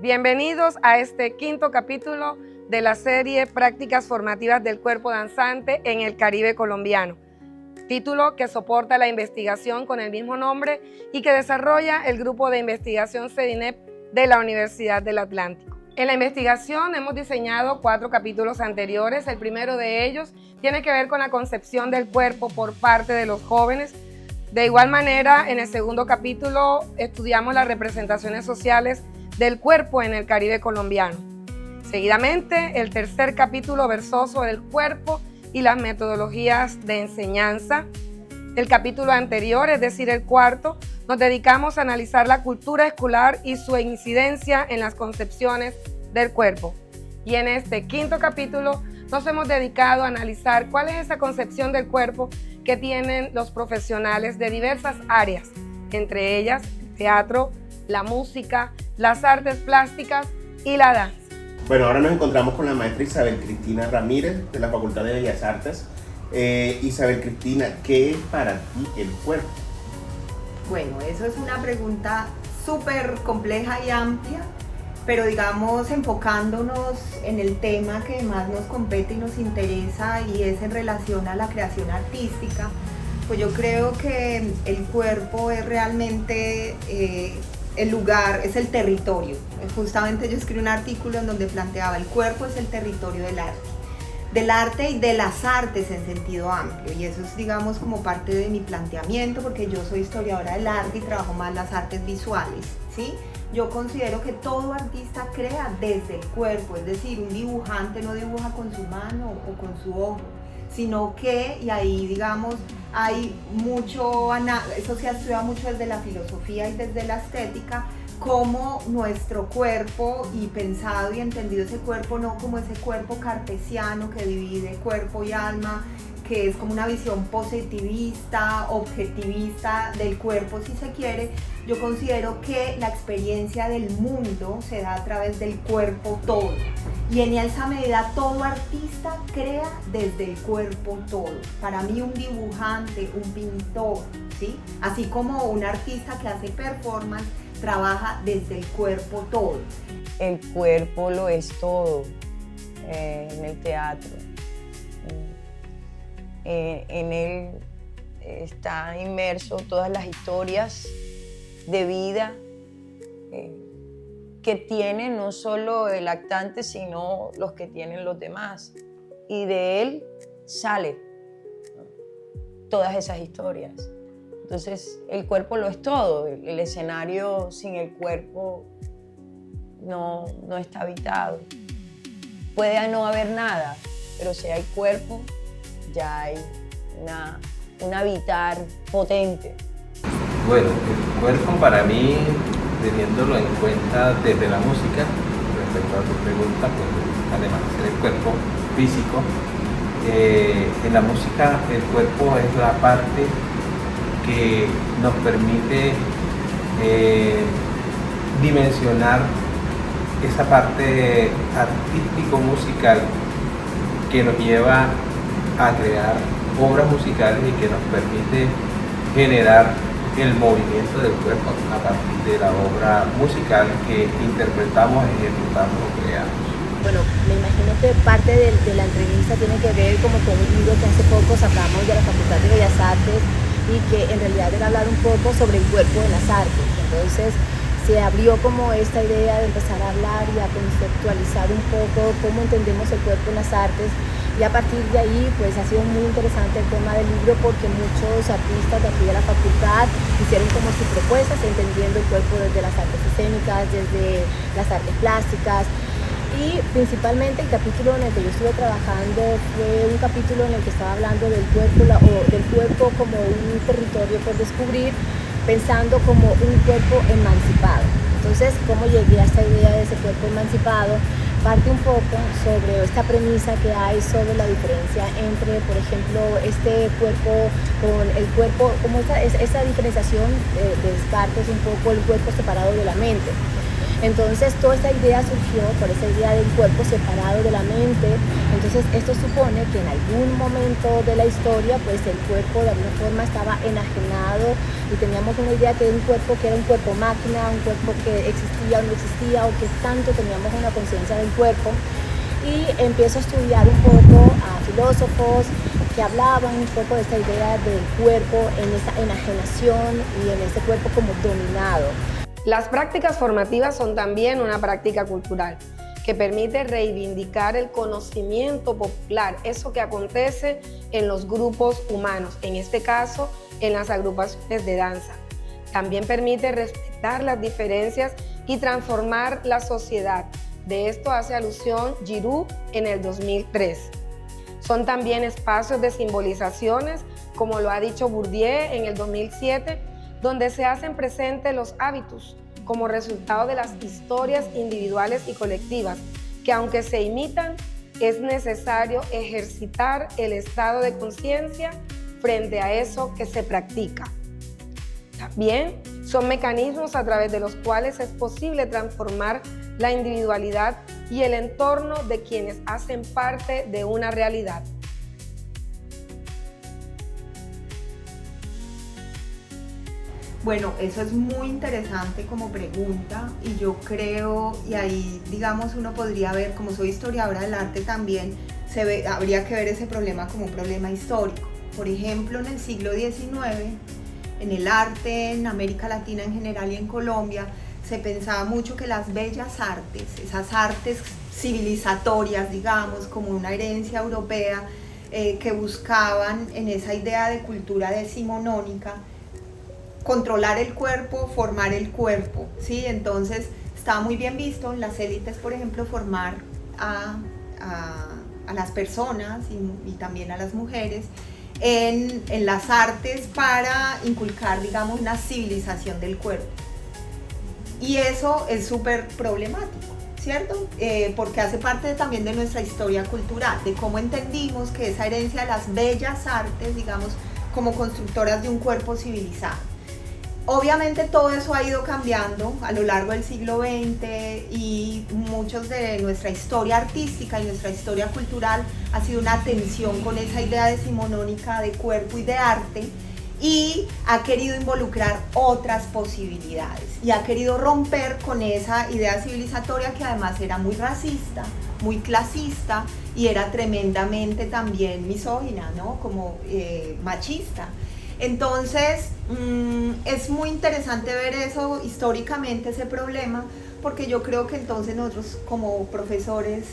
Bienvenidos a este quinto capítulo de la serie Prácticas Formativas del Cuerpo Danzante en el Caribe Colombiano, título que soporta la investigación con el mismo nombre y que desarrolla el Grupo de Investigación CEDINEP de la Universidad del Atlántico. En la investigación hemos diseñado 4 capítulos anteriores. El primero de ellos tiene que ver con la concepción del cuerpo por parte de los jóvenes. De igual manera, en el segundo capítulo estudiamos las representaciones sociales del cuerpo en el Caribe colombiano. Seguidamente, el tercer capítulo versó sobre el cuerpo y las metodologías de enseñanza. El capítulo anterior, es decir, el cuarto, nos dedicamos a analizar la cultura escolar y su incidencia en las concepciones del cuerpo. Y en este quinto capítulo nos hemos dedicado a analizar cuál es esa concepción del cuerpo que tienen los profesionales de diversas áreas, entre ellas el teatro, la música, las artes plásticas y la danza. Bueno, ahora nos encontramos con la maestra Isabel Cristina Ramírez de la Facultad de Bellas Artes. Isabel Cristina, ¿qué es para ti el cuerpo? Bueno, eso es una pregunta súper compleja y amplia, pero digamos enfocándonos en el tema que más nos compete y nos interesa, y es en relación a la creación artística. Pues yo creo que el cuerpo es realmente el lugar, es el territorio. Justamente yo escribí un artículo en donde planteaba el cuerpo es el territorio del arte y de las artes en sentido amplio, y eso es, digamos, como parte de mi planteamiento, porque yo soy historiadora del arte y trabajo más las artes visuales, ¿sí? Yo considero que todo artista crea desde el cuerpo, es decir, un dibujante no dibuja con su mano o con su ojo, sino que, y ahí digamos, hay mucho, eso se estudia mucho desde la filosofía y desde la estética, como nuestro cuerpo, y pensado y entendido ese cuerpo no como ese cuerpo cartesiano que divide cuerpo y alma, que es como una visión positivista, objetivista del cuerpo si se quiere. Yo considero que la experiencia del mundo se da a través del cuerpo todo, y en esa medida todo artista crea desde el cuerpo todo. Para mí un dibujante, un pintor, ¿sí? Así como un artista que hace performance, trabaja desde el cuerpo todo. El cuerpo lo es todo en el teatro. En él está inmerso todas las historias de vida que tiene no solo el actante, sino los que tienen los demás. Y de él sale todas esas historias. Entonces, el cuerpo lo es todo. El escenario sin el cuerpo no está habitado. Puede no haber nada, pero si hay cuerpo, ya hay un habitar potente. Bueno, el cuerpo para mí, teniéndolo en cuenta desde la música, respecto a tu pregunta, pues, además de ser el cuerpo físico, en la música el cuerpo es la parte que nos permite dimensionar esa parte artístico-musical que nos lleva a crear obras musicales y que nos permite generar el movimiento del cuerpo a partir de la obra musical que interpretamos, ejecutamos o creamos. Bueno, me imagino que parte de la entrevista tiene que ver como con un libro que hace poco sacamos de la Facultad de Bellas Artes, y que en realidad era hablar un poco sobre el cuerpo en las artes. Entonces se abrió como esta idea de empezar a hablar y a conceptualizar un poco cómo entendemos el cuerpo en las artes, y a partir de ahí pues ha sido muy interesante el tema del libro, porque muchos artistas de aquí de la facultad hicieron como sus propuestas entendiendo el cuerpo desde las artes escénicas, desde las artes plásticas. Y principalmente el capítulo en el que yo estuve trabajando fue un capítulo en el que estaba hablando del cuerpo como un territorio por descubrir, pensando como un cuerpo emancipado. Entonces, ¿cómo llegué a esta idea de ese cuerpo emancipado? Parte un poco sobre esta premisa que hay sobre la diferencia entre, por ejemplo, este cuerpo con el cuerpo, como esa diferenciación de Descartes, un poco el cuerpo separado de la mente. Entonces toda esta idea surgió por esa idea del cuerpo separado de la mente. Entonces esto supone que en algún momento de la historia pues el cuerpo de alguna forma estaba enajenado y teníamos una idea que era un cuerpo máquina, un cuerpo que existía o no existía, o que tanto teníamos una conciencia del cuerpo. Y empiezo a estudiar un poco a filósofos que hablaban un poco de esta idea del cuerpo en esa enajenación y en ese cuerpo como dominado. Las prácticas formativas son también una práctica cultural que permite reivindicar el conocimiento popular, eso que acontece en los grupos humanos, en este caso en las agrupaciones de danza. También permite respetar las diferencias y transformar la sociedad. De esto hace alusión Giroux en el 2003. Son también espacios de simbolizaciones, como lo ha dicho Bourdieu en el 2007, donde se hacen presentes los hábitos como resultado de las historias individuales y colectivas, que aunque se imitan, es necesario ejercitar el estado de conciencia frente a eso que se practica. También son mecanismos a través de los cuales es posible transformar la individualidad y el entorno de quienes hacen parte de una realidad. Bueno, eso es muy interesante como pregunta y yo creo, y ahí digamos uno podría ver, como soy historiadora del arte también, habría que ver ese problema como un problema histórico. Por ejemplo, en el siglo XIX, en el arte, en América Latina en general y en Colombia, se pensaba mucho que las bellas artes, esas artes civilizatorias, digamos, como una herencia europea, que buscaban en esa idea de cultura decimonónica, controlar el cuerpo, formar el cuerpo, ¿sí? Entonces estaba muy bien visto en las élites, por ejemplo, formar a las personas y también a las mujeres en las artes para inculcar, digamos, una civilización del cuerpo. Y eso es súper problemático, ¿cierto? Porque hace parte también de nuestra historia cultural, de cómo entendimos que esa herencia de las bellas artes, digamos, como constructoras de un cuerpo civilizado. Obviamente todo eso ha ido cambiando a lo largo del siglo XX y muchos de nuestra historia artística y nuestra historia cultural ha sido una tensión con esa idea decimonónica de cuerpo y de arte, y ha querido involucrar otras posibilidades y ha querido romper con esa idea civilizatoria que además era muy racista, muy clasista y era tremendamente también misógina, ¿no? Como machista. Entonces es muy interesante ver eso históricamente, ese problema, porque yo creo que entonces nosotros como profesores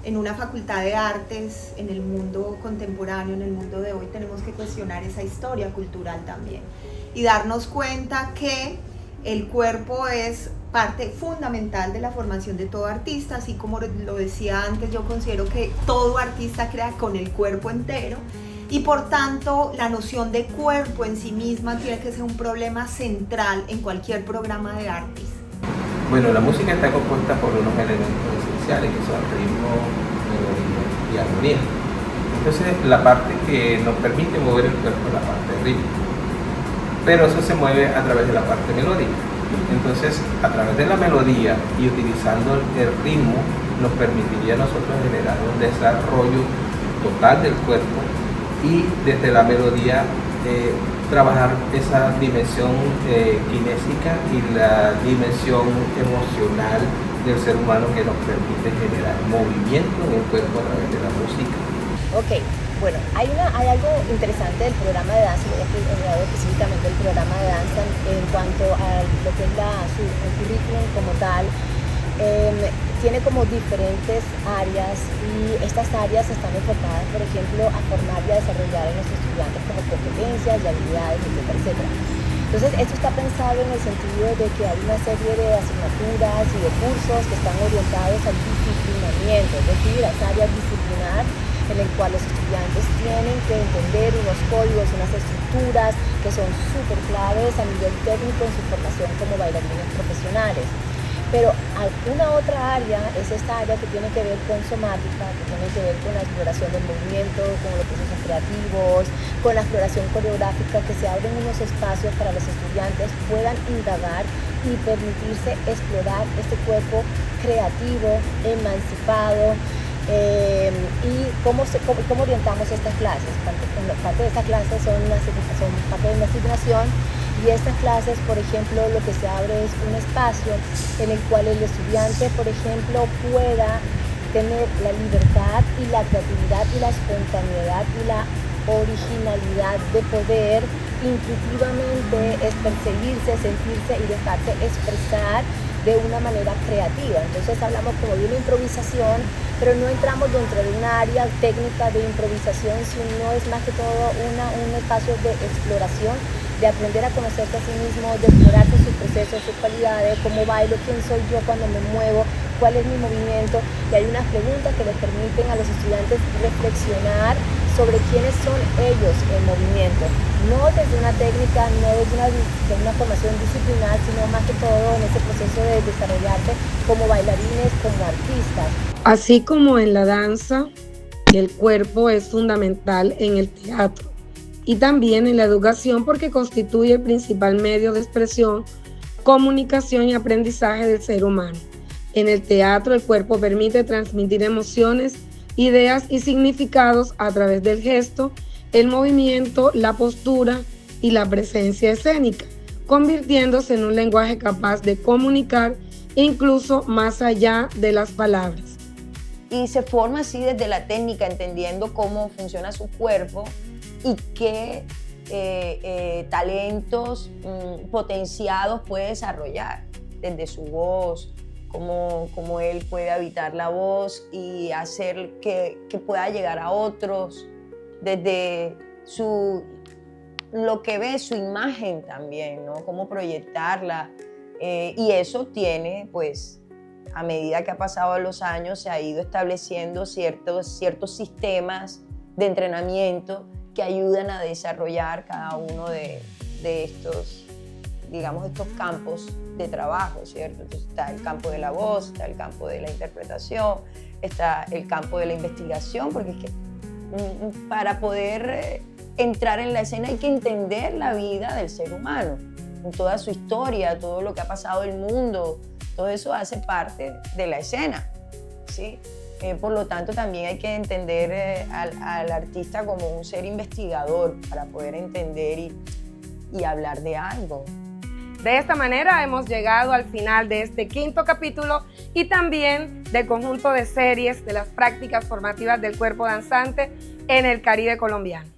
en una facultad de artes, en el mundo contemporáneo, en el mundo de hoy, tenemos que cuestionar esa historia cultural también y darnos cuenta que el cuerpo es parte fundamental de la formación de todo artista, así como lo decía antes, yo considero que todo artista crea con el cuerpo entero y por tanto la noción de cuerpo en sí misma tiene que ser un problema central en cualquier programa de artes. Bueno, la música está compuesta por unos elementos esenciales que son ritmo, melodía y armonía. Entonces la parte que nos permite mover el cuerpo es la parte de ritmo, pero eso se mueve a través de la parte melódica. Entonces a través de la melodía y utilizando el ritmo nos permitiría a nosotros generar un desarrollo total del cuerpo y desde la melodía trabajar esa dimensión kinésica y la dimensión emocional del ser humano que nos permite generar movimiento en el cuerpo a través de la música. Ok, bueno, hay algo interesante del programa de danza, voy a hablar específicamente del programa de danza en cuanto a lo que es el currículum como tal. Tiene como diferentes áreas y estas áreas están enfocadas, por ejemplo, a formar y a desarrollar en los estudiantes como competencias y habilidades, etcétera, etcétera. Entonces, esto está pensado en el sentido de que hay una serie de asignaturas y de cursos que están orientados al disciplinamiento, es decir, a esa área disciplinar en el cual los estudiantes tienen que entender unos códigos, unas estructuras que son súper claves a nivel técnico en su formación como bailarines profesionales. Pero una otra área es esta área que tiene que ver con somática, que tiene que ver con la exploración del movimiento, con los procesos creativos, con la exploración coreográfica, que se abren unos espacios para los estudiantes puedan indagar y permitirse explorar este cuerpo creativo, emancipado, ¿Y cómo orientamos estas clases? Parte de estas clases son parte de una asignación, y estas clases, por ejemplo, lo que se abre es un espacio en el cual el estudiante, por ejemplo, pueda tener la libertad y la creatividad y la espontaneidad y la originalidad de poder intuitivamente perseguirse, sentirse y dejarse expresar de una manera creativa. Entonces hablamos como de una improvisación, pero no entramos dentro de una área técnica de improvisación, sino es más que todo un espacio de exploración, de aprender a conocerse a sí mismo, de explorarse sus procesos, sus cualidades, cómo bailo, quién soy yo cuando me muevo, cuál es mi movimiento. Y hay unas preguntas que les permiten a los estudiantes reflexionar sobre quiénes son ellos en movimiento, no desde una técnica, no desde una formación disciplinar, sino más que todo en ese proceso de desarrollarse como bailarines, como artistas. Así como en la danza, el cuerpo es fundamental en el teatro y también en la educación, porque constituye el principal medio de expresión, comunicación y aprendizaje del ser humano. En el teatro, el cuerpo permite transmitir emociones, ideas y significados a través del gesto, el movimiento, la postura y la presencia escénica, convirtiéndose en un lenguaje capaz de comunicar incluso más allá de las palabras. Y se forma así desde la técnica, entendiendo cómo funciona su cuerpo y qué talentos potenciados puede desarrollar desde su voz, cómo él puede habitar la voz y hacer que pueda llegar a otros, desde lo que ve, su imagen también, ¿no? Cómo proyectarla. Y eso tiene, pues, a medida que ha pasado los años, se ha ido estableciendo ciertos sistemas de entrenamiento que ayudan a desarrollar cada uno de estos, digamos, estos campos de trabajo, ¿cierto? Entonces está el campo de la voz, está el campo de la interpretación, está el campo de la investigación, porque es que para poder entrar en la escena hay que entender la vida del ser humano, toda su historia, todo lo que ha pasado en el mundo, todo eso hace parte de la escena, ¿sí? Por lo tanto, también hay que entender al artista como un ser investigador para poder entender y hablar de algo. De esta manera hemos llegado al final de este 5º capítulo y también del conjunto de series de las prácticas formativas del cuerpo danzante en el Caribe colombiano.